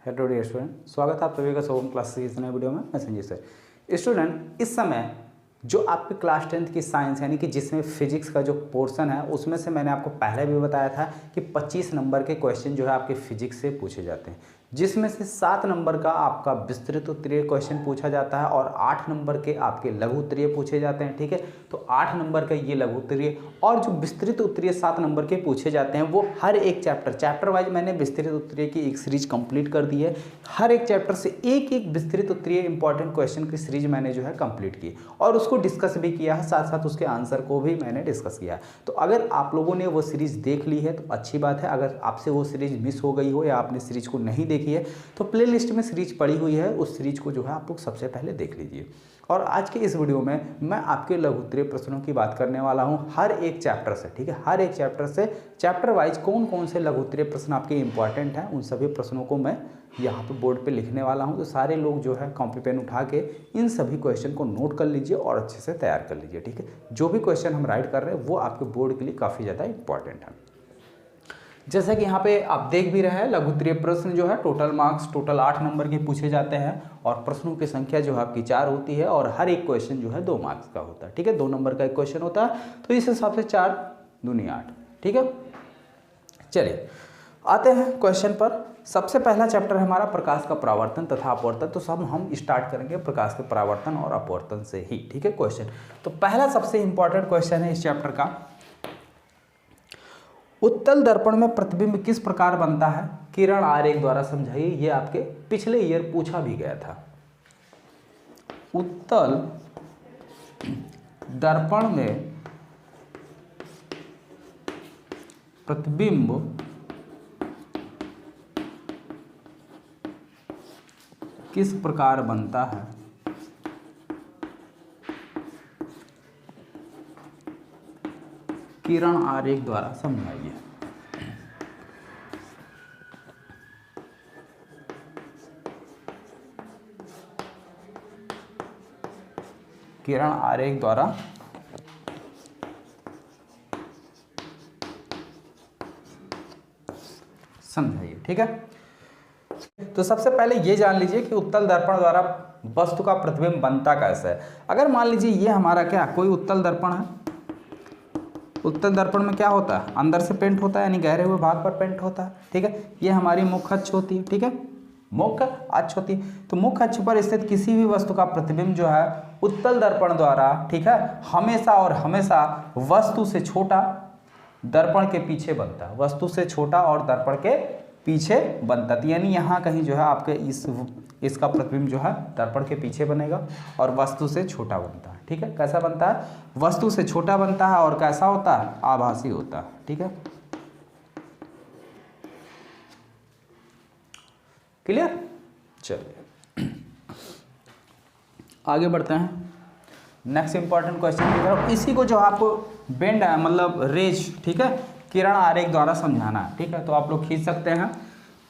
Hello dear student, स्वागत है आप सभी का सोम क्लास की इस नए वीडियो में। मैं संजय सर। स्टूडेंट, इस समय जो आपके क्लास 10th की साइंस यानी कि जिसमें फिजिक्स का जो पोर्शन है उसमें से मैंने आपको पहले भी बताया था कि 25 नंबर के क्वेश्चन जो है आपके फिजिक्स से पूछे जाते हैं, जिसमें से 7 नंबर का आपका विस्तृत उत्तरीय क्वेश्चन पूछा जाता है और 8 नंबर के आपके लघु उत्तरीय पूछे जाते हैं। ठीक है, तो 8 नंबर का ये लघु उत्तरीय और जो विस्तृत उत्तरीय 7 नंबर के पूछे जाते हैं वो हर एक चैप्टर वाइज मैंने विस्तृत उत्तरीय की एक सीरीज कंप्लीट कर दी है। हर एक चैप्टर से एक एक विस्तृत उत्तरीय इंपॉर्टेंट क्वेश्चन की सीरीज मैंने जो है कंप्लीट की और उसको डिस्कस भी किया है, साथ साथ उसके आंसर को भी मैंने डिस्कस किया है। तो अगर आप लोगों ने वो सीरीज देख ली है तो अच्छी बात है। अगर आपसे वो सीरीज मिस हो गई हो या आपने सीरीज को नहीं देखी है तो प्ले लिस्ट में सीरीज पड़ी हुई है, उस सीरीज को जो है आप लोग सबसे पहले देख लीजिए। और आज के इस वीडियो में मैं आपके लघु उत्तरीय प्रश्नों की बात करने वाला हूं हर एक चैप्टर से। ठीक है, हर एक चैप्टर से चैप्टर वाइज कौन कौन से लघु उत्तरीय प्रश्न आपके इंपॉर्टेंट हैं उन सभी प्रश्नों को मैं यहाँ पे बोर्ड पे लिखने वाला हूँ। तो सारे लोग जो है कॉपी पेन उठा के इन सभी क्वेश्चन को नोट कर लीजिए और अच्छे से तैयार कर लीजिए। ठीक है, जो भी क्वेश्चन हम राइट कर रहे हैं वो आपके बोर्ड के लिए काफ़ी ज़्यादा इंपॉर्टेंट है। जैसा कि यहाँ पे आप देख भी रहे हैं, लघु उत्तरीय प्रश्न जो है टोटल 8 नंबर के पूछे जाते हैं और प्रश्नों की संख्या जो है आपकी 4 होती है और हर एक क्वेश्चन जो है 2 मार्क्स का होता है। ठीक है, 2 नंबर का एक क्वेश्चन होता है, तो इस हिसाब से 4 दूनी 8। ठीक है, चलिए आते हैं क्वेश्चन पर। सबसे पहला चैप्टर है हमारा प्रकाश का परावर्तन तथा अपवर्तन। तो सब हम स्टार्ट करेंगे प्रकाश के परावर्तन और अपवर्तन से ही। ठीक है, क्वेश्चन तो पहला सबसे इंपॉर्टेंट क्वेश्चन है इस चैप्टर का, उत्तल दर्पण में प्रतिबिंब किस प्रकार बनता है, किरण आरेख द्वारा समझाइए। ये आपके पिछले ईयर पूछा भी गया था। उत्तल दर्पण में प्रतिबिंब किस प्रकार बनता है, किरण आरेख द्वारा समझाइए। किरण आरेख द्वारा समझाइए। ठीक है, तो सबसे पहले ये जान लीजिए कि उत्तल दर्पण द्वारा वस्तु का प्रतिबिंब बनता कैसे है। अगर मान लीजिए ये हमारा क्या कोई उत्तल दर्पण है, उत्तल दर्पण में क्या होता है, अंदर से पेंट होता है यानी गहरे हुए भाग पर पेंट होता है। ठीक है, ये हमारी मुख्य अक्ष होती है। ठीक है, मुख्य अक्ष होती है। तो मुख्य अक्ष पर स्थित किसी भी वस्तु का प्रतिबिंब जो है उत्तल दर्पण द्वारा, ठीक है, हमेशा और हमेशा वस्तु से छोटा दर्पण के पीछे बनता है। वस्तु से छोटा और दर्पण के पीछे बनता है, यानी यहाँ कहीं जो है आपके इसका प्रतिबिंब जो है दर्पण के पीछे बनेगा और वस्तु से छोटा बनता है। ठीक है, कैसा बनता है, वस्तु से छोटा बनता है और कैसा होता है, आभासी होता है। ठीक है, क्लियर। चलिए आगे बढ़ते हैं नेक्स्ट इंपॉर्टेंट क्वेश्चन की तरफ। इसी को जो आपको बेंड है मतलब रेज, ठीक है, किरण आरेख द्वारा समझाना है। ठीक है, तो आप लोग खींच सकते हैं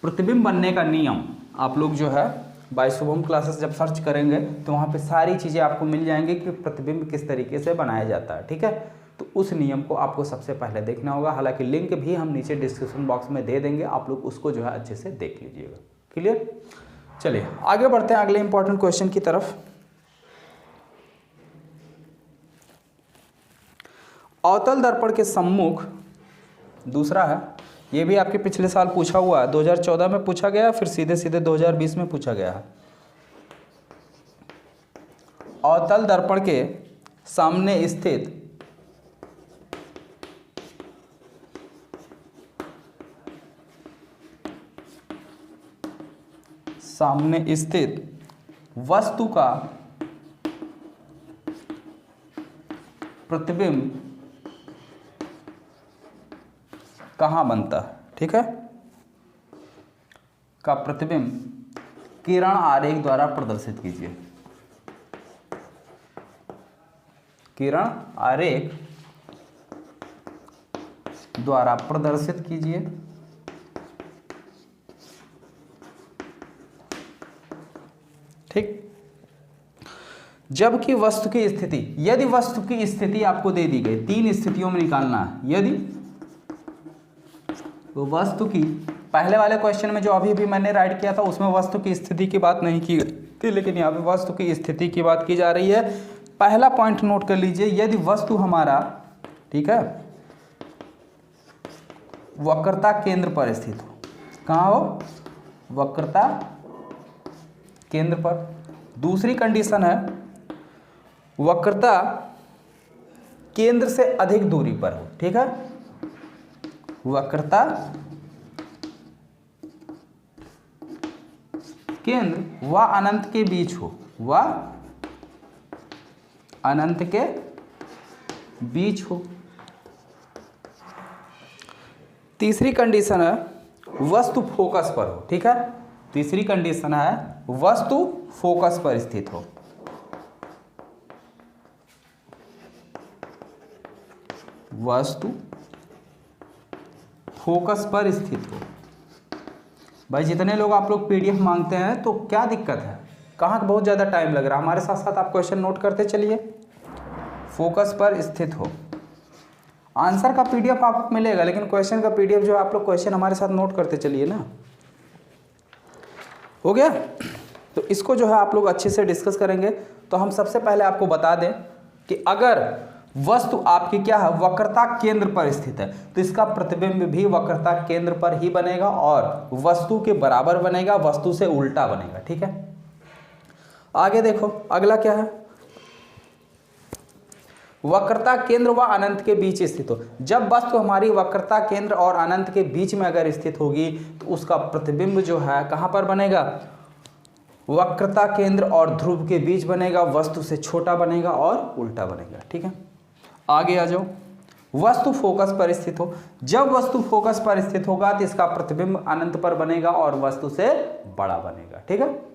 प्रतिबिंब बनने का नियम। आप लोग जो है बाय शुभम क्लासेस जब सर्च करेंगे तो वहाँ पे सारी चीज़ें आपको मिल जाएंगी कि प्रतिबिंब किस तरीके से बनाया जाता है। ठीक है, तो उस नियम को आपको सबसे पहले देखना होगा। हालांकि लिंक भी हम नीचे डिस्क्रिप्शन बॉक्स में दे देंगे, आप लोग उसको जो है अच्छे से देख लीजिएगा। क्लियर। चलिए आगे बढ़ते हैं अगले इंपॉर्टेंट क्वेश्चन की तरफ। अवतल दर्पण के सम्मुख, दूसरा है, ये भी आपके पिछले साल पूछा हुआ है, 2014 में पूछा गया, फिर सीधे सीधे 2020 में पूछा गया है। अवतल दर्पण के सामने स्थित वस्तु का प्रतिबिंब कहाँ बनता है। ठीक है, का प्रतिबिंब किरण आरेख द्वारा प्रदर्शित कीजिए। किरण आरेख द्वारा प्रदर्शित कीजिए। ठीक, जबकि वस्तु की स्थिति, यदि वस्तु की स्थिति आपको दे दी गई, 3 स्थितियों में निकालना है। यदि वस्तु की पहले वाले क्वेश्चन में जो अभी मैंने राइट किया था उसमें वस्तु की स्थिति की बात नहीं की थी, लेकिन यहाँ पे वस्तु की स्थिति की बात की जा रही है। पहला पॉइंट नोट कर लीजिए, यदि वस्तु हमारा, ठीक है, वक्रता केंद्र पर स्थित हो, कहाँ हो, वक्रता केंद्र पर। दूसरी कंडीशन है वक्रता केंद्र से अधिक दूरी पर हो, ठीक है, वक्रता केंद्र व अनंत के बीच हो, व अनंत के बीच हो। तीसरी कंडीशन है वस्तु फोकस पर हो, ठीक है, तीसरी कंडीशन है वस्तु फोकस पर स्थित हो। वस्तु फोकस पर स्थित हो। भाई जितने लोग आप लोग पीडीएफ मांगते हैं तो क्या दिक्कत है, कहाँ बहुत ज़्यादा टाइम लग रहा है, हमारे साथ साथ आप क्वेश्चन नोट करते चलिए। फोकस पर स्थित हो, आंसर का पीडीएफ आपको मिलेगा, लेकिन क्वेश्चन का पीडीएफ जो आप लोग क्वेश्चन हमारे साथ नोट करते चलिए ना। हो गया, तो इसको जो है आप लोग अच्छे से डिस्कस करेंगे। तो हम सबसे पहले आपको बता दें कि अगर वस्तु आपकी क्या है, वक्रता केंद्र पर स्थित है, तो इसका प्रतिबिंब भी वक्रता केंद्र पर ही बनेगा और वस्तु के बराबर बनेगा, वस्तु से उल्टा बनेगा, ठीक है। आगे देखो अगला क्या है, वक्रता केंद्र व अनंत के बीच स्थित हो। जब वस्तु हमारी वक्रता केंद्र और अनंत के बीच में अगर स्थित होगी तो उसका प्रतिबिंब जो है कहाँ पर बनेगा, वक्रता केंद्र और ध्रुव के बीच बनेगा, वस्तु से छोटा बनेगा और उल्टा बनेगा, ठीक है। आगे आ जाओ, वस्तु फोकस पर स्थित हो। जब वस्तु फोकस पर स्थित होगा तो इसका प्रतिबिंब अनंत पर बनेगा और वस्तु से बड़ा बनेगा, ठीक है।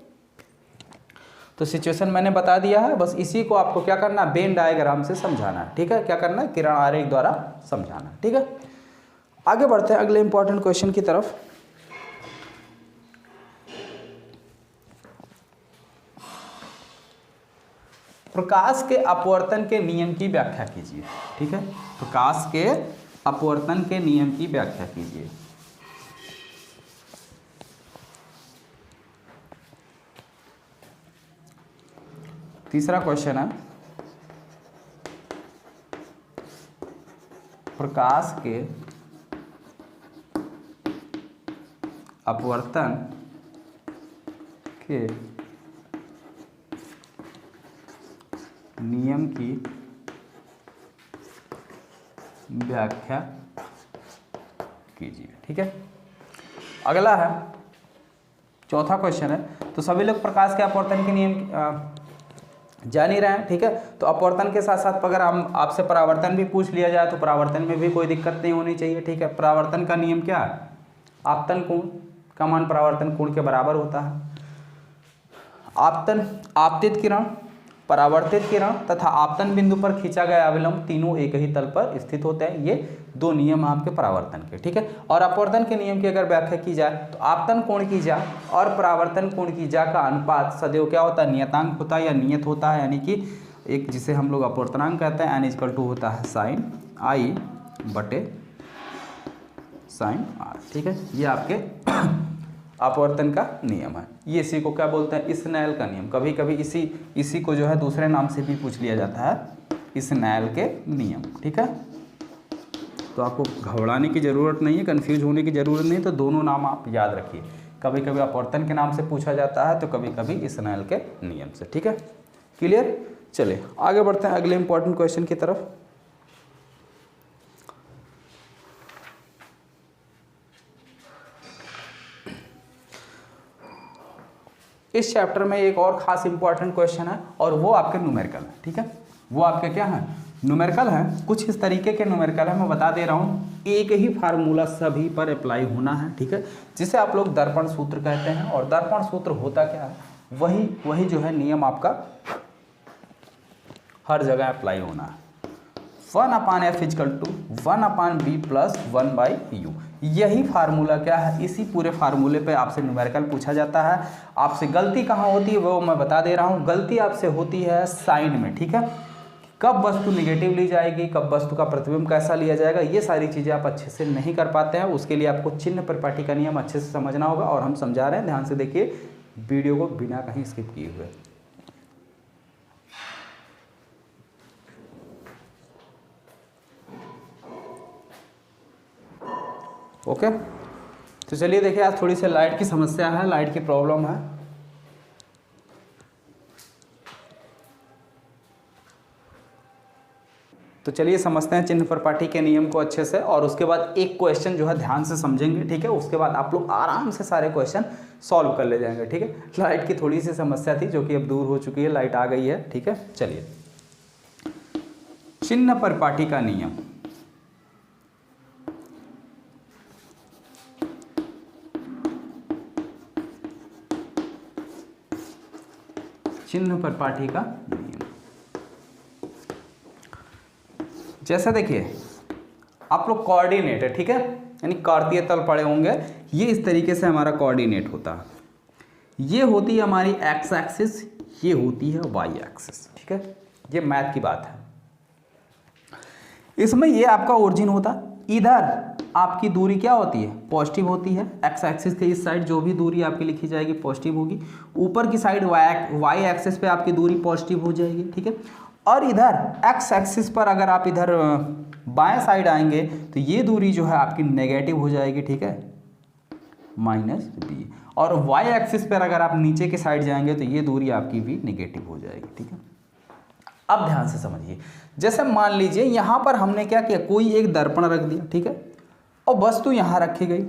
तो सिचुएशन मैंने बता दिया है, बस इसी को आपको क्या करना है, वेन डायग्राम से समझाना है, ठीक है। क्या करना है, किरण आरेख द्वारा समझाना है, ठीक है। आगे बढ़ते हैं अगले इंपॉर्टेंट क्वेश्चन की तरफ। प्रकाश के अपवर्तन के नियम की व्याख्या कीजिए, ठीक है। प्रकाश के अपवर्तन के नियम की व्याख्या कीजिए। तीसरा क्वेश्चन है, प्रकाश के अपवर्तन के नियम की व्याख्या कीजिए, ठीक है। अगला है चौथा क्वेश्चन है, तो सभी लोग प्रकाश के अपवर्तन के नियम जान ही रहे हैं, ठीक है। तो अपवर्तन के साथ साथ अगर हम आपसे परावर्तन भी पूछ लिया जाए तो परावर्तन में भी कोई दिक्कत नहीं होनी चाहिए, ठीक है। परावर्तन का नियम क्या है, आपतन कोण का मान परावर्तन कोण के बराबर होता है। आपतित किरण, परावर्तित किरण तथा आपतन बिंदु पर खींचा गया अविलंब तीनों एक ही तल पर स्थित होते हैं। ये दो नियम आपके परावर्तन के, ठीक है। और अपवर्तन के नियम की अगर व्याख्या की जाए तो आपतन कोण की जा और परावर्तन कोण की जा का अनुपात सदैव क्या होता है, नियतांक होता है या नियत होता है, यानी कि एक जिसे हम लोग अपवर्तनांक कहते हैं, n = होता है sin i बटे sin r, ठीक है। ये आपके अपवर्तन का नियम है। ये इसी को क्या बोलते हैं, स्नेल का नियम। कभी कभी इसी को जो है दूसरे नाम से भी पूछ लिया जाता है, स्नेल के नियम, ठीक है। तो आपको घबराने की ज़रूरत नहीं है, कंफ्यूज होने की ज़रूरत नहीं, तो दोनों नाम आप याद रखिए। कभी कभी अपवर्तन के नाम से पूछा जाता है तो कभी कभी स्नेल के नियम से, ठीक है। क्लियर, चलिए आगे बढ़ते हैं अगले इंपॉर्टेंट क्वेश्चन की तरफ। इस चैप्टर में एक और खास इंपॉर्टेंट क्वेश्चन है और वो आपके न्यूमेरिकल है, ठीक है। वो आपके क्या है, न्यूमेरिकल है। कुछ इस तरीके के न्यूमेरिकल है, मैं बता दे रहा हूँ। एक ही फार्मूला सभी पर अप्लाई होना है, ठीक है, जिसे आप लोग दर्पण सूत्र कहते हैं। और दर्पण सूत्र होता क्या है, वही जो है नियम आपका हर जगह अप्लाई होना है। 1/f = 1/b + 1/u। यही फार्मूला क्या है, इसी पूरे फार्मूले पे आपसे न्यूमेरिकल पूछा जाता है। आपसे गलती कहाँ होती है वो मैं बता दे रहा हूँ। गलती आपसे होती है साइन में, ठीक है। कब वस्तु निगेटिव ली जाएगी, कब वस्तु का प्रतिबिंब कैसा लिया जाएगा, ये सारी चीज़ें आप अच्छे से नहीं कर पाते हैं। उसके लिए आपको चिन्ह परिपाटी का नियम अच्छे से समझना होगा, और हम समझा रहे हैं, ध्यान से देखिए वीडियो को बिना कहीं स्किप किए हुए। ओके, तो चलिए देखिए, आज थोड़ी सी लाइट की समस्या है, लाइट की प्रॉब्लम है। तो चलिए समझते हैं चिन्ह परिपाटी के नियम को अच्छे से, और उसके बाद एक क्वेश्चन जो है ध्यान से समझेंगे, ठीक है। उसके बाद आप लोग आराम से सारे क्वेश्चन सॉल्व कर ले जाएंगे, ठीक है। लाइट की थोड़ी सी समस्या थी जो कि अब दूर हो चुकी है, लाइट आ गई है, ठीक है। चलिए, चिन्ह परिपाटी का नियम। चिन्ह परिपाटी का नियम, जैसा देखिए आप लोग कोऑर्डिनेट है, ठीक है, यानी कार्तीय तल पढ़े होंगे। ये इस तरीके से हमारा कोऑर्डिनेट होता है। ये होती है हमारी एक्स एक्सिस, ये होती है वाई एक्सिस, ठीक है। ये मैथ की बात है। इसमें ये आपका ओरिजिन होता है, इधर आपकी दूरी क्या होती है, पॉजिटिव होती है। एक्स एक्सिस के इस साइड जो भी दूरी आपकी लिखी जाएगी पॉजिटिव होगी। ऊपर की साइड वाई एक्सिस पे आपकी दूरी पॉजिटिव हो जाएगी, ठीक है। और इधर एक्स एक्सिस पर अगर आप इधर बाएं साइड आएंगे तो ये दूरी जो है आपकी नेगेटिव हो जाएगी, ठीक है, -b। और वाई एक्सिस पर अगर आप नीचे के साइड जाएंगे तो ये दूरी आपकी भी नेगेटिव हो जाएगी, ठीक है। अब ध्यान से समझिए, जैसे मान लीजिए यहाँ पर हमने क्या किया, कोई एक दर्पण रख दिया, ठीक है, और वस्तु यहाँ रखी गई,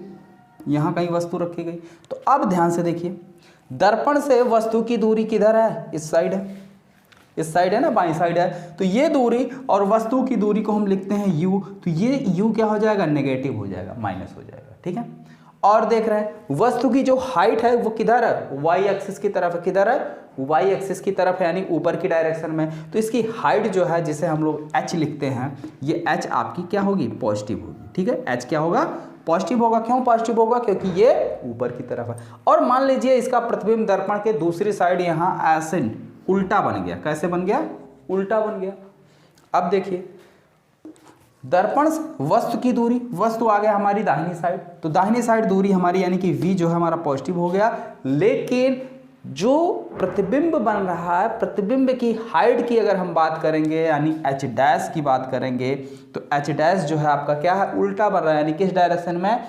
यहाँ कहीं वस्तु रखी गई। तो अब ध्यान से देखिए, दर्पण से वस्तु की दूरी किधर है, इस साइड है, इस साइड है ना, बाईं साइड है। तो ये दूरी और वस्तु की दूरी को हम लिखते हैं u, तो ये u क्या हो जाएगा, नेगेटिव हो जाएगा, माइनस हो जाएगा, ठीक है। और देख रहे हैं वस्तु की जो हाइट है वो किधर है, वाई एक्सिस की तरफ है, किधर है, वाई एक्सिस की तरफ है, यानी ऊपर की डायरेक्शन में। तो इसकी हाइट जो है, जिसे हम लोग h लिखते हैं, ये h आपकी क्या होगी, पॉजिटिव होगी, ठीक है। h क्या होगा, पॉजिटिव होगा। क्यों पॉजिटिव होगा, क्योंकि ये ऊपर की तरफ है। और मान लीजिए इसका प्रतिबिंब दर्पण के दूसरी साइड यहाँ ऐसे उल्टा बन गया। कैसे बन गया, उल्टा बन गया। अब देखिए, दर्पण से वस्तु की दूरी, वस्तु आ गया हमारी दाहिनी साइड, तो दाहिनी साइड दूरी हमारी यानी कि v जो है हमारा पॉजिटिव हो गया। लेकिन जो प्रतिबिंब बन रहा है, प्रतिबिंब की हाइट की अगर हम बात करेंगे, यानी h डैश की बात करेंगे, तो h डैश जो है आपका क्या है, उल्टा बन रहा है, यानी किस डायरेक्शन में,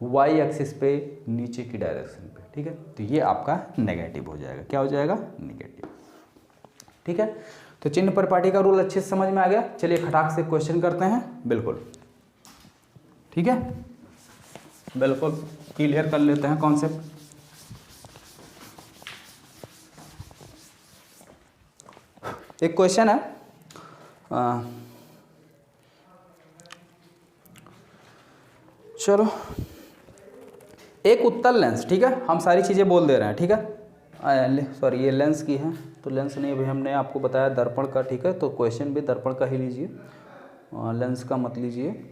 y एक्सिस पे, नीचे की डायरेक्शन पे, ठीक है। तो ये आपका नेगेटिव हो जाएगा, क्या हो जाएगा, नेगेटिव, ठीक है। तो चिन्ह परिपाटी का रूल अच्छे से समझ में आ गया। चलिए खटाक से क्वेश्चन करते हैं, बिल्कुल, ठीक है, बिल्कुल क्लियर कर लेते हैं कॉन्सेप्ट। एक क्वेश्चन है, चलो, एक उत्तल लेंस, ठीक है, हम सारी चीज़ें बोल दे रहे हैं, ठीक है। सॉरी, ये लेंस की है, तो लेंस नहीं, अभी हमने आपको बताया दर्पण का, ठीक है। तो क्वेश्चन भी दर्पण का ही लीजिए, लेंस का मत लीजिए।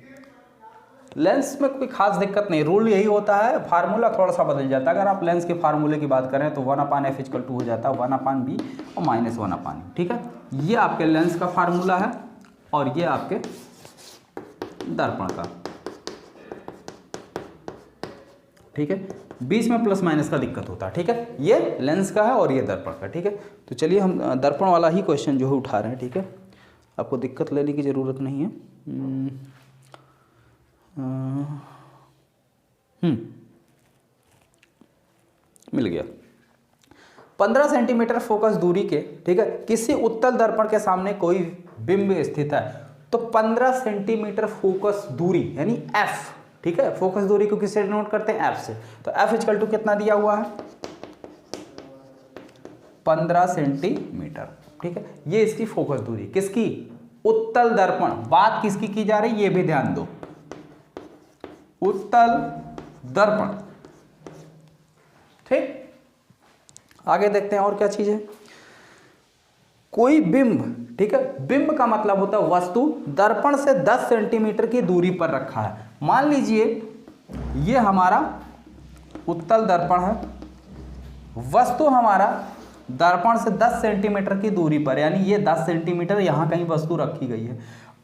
लेंस में कोई खास दिक्कत नहीं, रूल यही होता है, फार्मूला थोड़ा सा बदल जाता है। अगर आप लेंस के फार्मूले की बात करें तो 1/f = 2 हो जाता है, 1/b और -1/e, ठीक है। ये आपके लेंस का फार्मूला है और ये आपके दर्पण का, ठीक है। बीच में प्लस माइनस का दिक्कत होता है, ठीक है। ये लेंस का है और ये दर्पण का, ठीक है। तो चलिए हम दर्पण वाला ही क्वेश्चन जो है उठा रहे हैं, ठीक है। आपको दिक्कत लेने की ज़रूरत नहीं है। मिल गया। 15 सेंटीमीटर फोकस दूरी के, ठीक है, किसी उत्तल दर्पण के सामने कोई बिंब स्थित है। तो 15 सेंटीमीटर फोकस दूरी यानी f, ठीक है। फोकस दूरी को किससे डिनोट करते हैं, f से। तो f = कितना दिया हुआ है, 15 सेंटीमीटर, ठीक है। ये इसकी फोकस दूरी, किसकी, उत्तल दर्पण। बात किसकी की जा रही है, ये भी ध्यान दो, उत्तल दर्पण, ठीक। आगे देखते हैं और क्या चीज है। कोई बिंब, ठीक है, बिंब का मतलब होता है वस्तु दर्पण से 10 सेंटीमीटर की दूरी पर रखा है। मान लीजिए ये हमारा उत्तल दर्पण है, वस्तु हमारा दर्पण से 10 सेंटीमीटर की दूरी पर, यानी ये 10 सेंटीमीटर यहाँ कहीं वस्तु रखी गई है।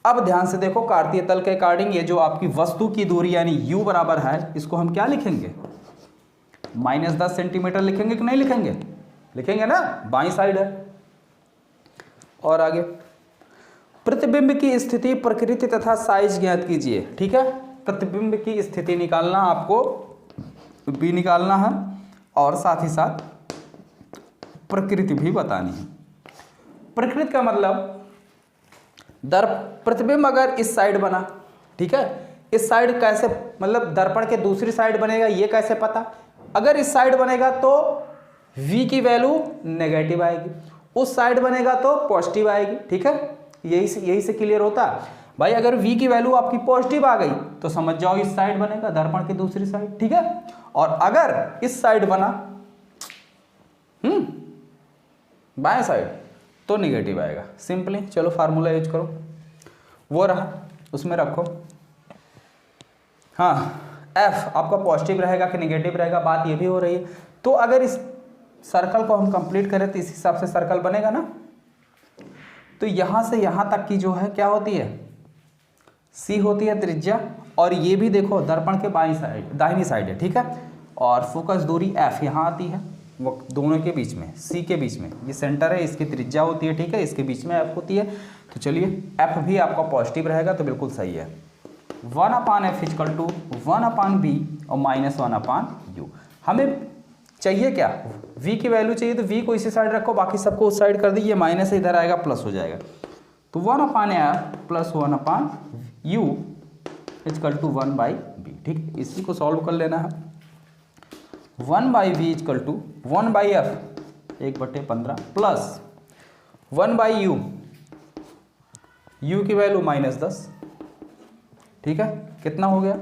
अब ध्यान से देखो, कार्तीय तल के अकॉर्डिंग ये जो आपकी वस्तु की दूरी यानी u बराबर है, इसको हम क्या लिखेंगे, -10 सेंटीमीटर लिखेंगे कि नहीं लिखेंगे, लिखेंगे ना, बाईं साइड है। और आगे, प्रतिबिंब की स्थिति, प्रकृति तथा साइज ज्ञात कीजिए। ठीक है, प्रतिबिंब की स्थिति निकालना, आपको b निकालना है और साथ ही साथ प्रकृति भी बतानी है। प्रकृति का मतलब प्रतिबिंब अगर इस साइड बना, ठीक है, इस साइड कैसे, मतलब दर्पण के दूसरी साइड बनेगा ये कैसे पता, अगर इस साइड बनेगा तो v की वैल्यू नेगेटिव आएगी, उस साइड बनेगा तो पॉजिटिव आएगी। ठीक है, यही से क्लियर होता है भाई। अगर v की वैल्यू आपकी पॉजिटिव आ गई तो समझ जाओ इस साइड बनेगा, दर्पण की दूसरी साइड। ठीक है, और अगर इस साइड बना बाएं साइड तो निगेटिव आएगा, सिंपली। चलो फार्मूला यूज करो, वो रहा, उसमें रखो। हाँ, f आपका पॉजिटिव रहेगा कि निगेटिव रहेगा, बात ये भी हो रही है। तो अगर इस सर्कल को हम कंप्लीट करें तो इस हिसाब से सर्कल बनेगा ना। तो यहाँ से यहाँ तक की जो है क्या होती है, c होती है त्रिज्या, और ये भी देखो दर्पण के बाईं साइड, दाहिनी साइड है। ठीक है, और फोकस दूरी f यहाँ आती है, वो दोनों के बीच में, c के बीच में, ये सेंटर है, इसकी त्रिज्या होती है। ठीक है, इसके बीच में f होती है। तो चलिए f भी आपका पॉजिटिव रहेगा तो बिल्कुल सही है। 1/f इक्वल टू 1/b और -1/u। हमें चाहिए क्या, v की वैल्यू चाहिए, तो v को इसी साइड रखो, बाकी सबको उस साइड कर दीजिए, माइनस इधर आएगा, प्लस हो जाएगा। तो 1/f plus 1/u equal to 1/b। ठीक, इसी को सॉल्व कर लेना है। 1/v equal to 1/f 1/15 plus 1/u, u की वैल्यू -10। ठीक है, कितना हो गया,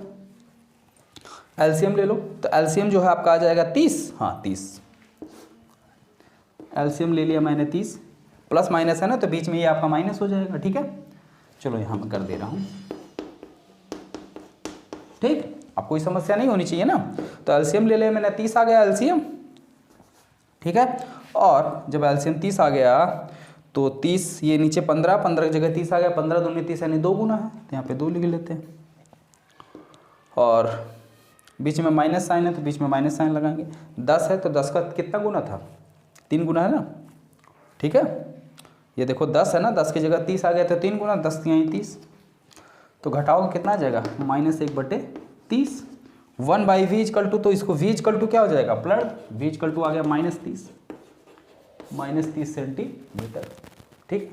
एलसीएम ले लो। तो एलसीएम जो है आपका आ जाएगा 30। हाँ 30, एलसीएम ले लिया मैंने 30, प्लस माइनस है ना, तो बीच में ये आपका माइनस हो जाएगा। ठीक है, चलो यहाँ मैं कर दे रहा हूँ। ठीक, अब कोई समस्या नहीं होनी चाहिए ना। तो एलसीएम ले लिया मैंने, 30 आ गया एलसीएम। ठीक है, और जब एलसीएम 30 आ गया तो 30, ये नीचे 15 की जगह 30 आ गया, 15 दूनी 30 यानी 2 गुना है, तो यहाँ पे 2 लिख लेते हैं। और बीच में माइनस साइन है तो बीच में माइनस साइन लगाएंगे। 10 है तो 10 का कितना गुना था, 3 गुना है ना। ठीक है, ये देखो 10 है ना, 10 की जगह 30 आ गया तो 3 गुना, 10 3 30, तो घटाओगे कितना आ जाएगा, -1/30। 1/v इक्वल टू, तो इसको v इक्वल टू क्या हो जाएगा, प्लस v इक्वल टू आ गया -30 सेंटीमीटर। ठीक,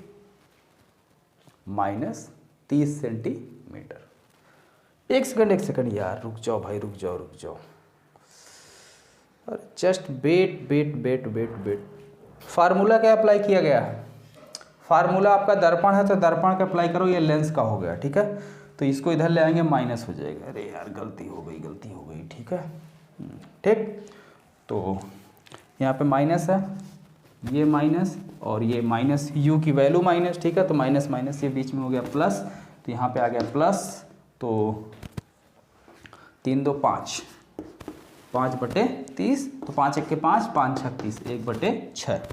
-30 सेंटीमीटर। एक सेकंड यार, रुक जाओ भाई, रुक जाओ। अरे जस्ट वेट। फार्मूला क्या अप्लाई किया गया है, फार्मूला आपका दर्पण है तो दर्पण का अप्लाई करो, ये लेंस का हो गया। ठीक है, तो इसको इधर ले आएंगे, माइनस हो जाएगा। अरे यार गलती हो गई। ठीक है, ठीक, तो यहाँ पे माइनस है, ये माइनस और ये माइनस, u की वैल्यू माइनस। ठीक है, तो माइनस ये बीच में हो गया प्लस, तो यहाँ पे आ गया प्लस, तो 3 2 5, 5/30, तो 5 1 के 5, 5 6 30,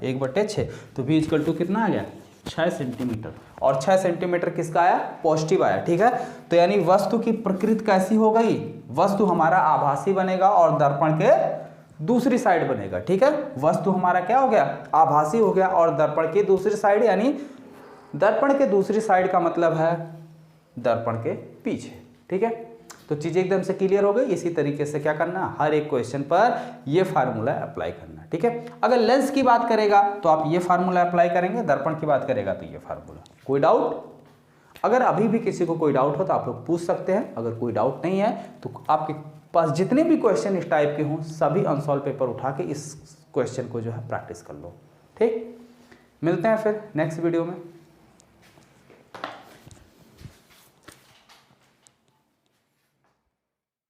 1/6, तो v इक्वल टू कितना आ गया, 6 सेंटीमीटर। और 6 सेंटीमीटर किसका आया, पॉजिटिव आया। ठीक है, तो यानी वस्तु की प्रकृति कैसी हो गई, वस्तु हमारा आभासी बनेगा और दर्पण के दूसरी साइड बनेगा। ठीक है, वस्तु हमारा क्या हो गया, आभासी हो गया, और दर्पण की दूसरी साइड, यानी दर्पण के दूसरी साइड का मतलब है दर्पण के पीछे। ठीक है, तो चीज़ें एकदम से क्लियर हो गई। इसी तरीके से क्या करना, हर एक क्वेश्चन पर ये फार्मूला अप्लाई करना। ठीक है, अगर लेंस की बात करेगा तो आप ये फार्मूला अप्लाई करेंगे, दर्पण की बात करेगा तो ये फार्मूला। कोई डाउट, अगर अभी भी किसी को कोई डाउट हो तो आप लोग पूछ सकते हैं। अगर कोई डाउट नहीं है तो आपके पास जितने भी क्वेश्चन इस टाइप के हों, सभी अनसॉल्व पेपर उठा के इस क्वेश्चन को जो है प्रैक्टिस कर लो। ठीक, मिलते हैं फिर नेक्स्ट वीडियो में।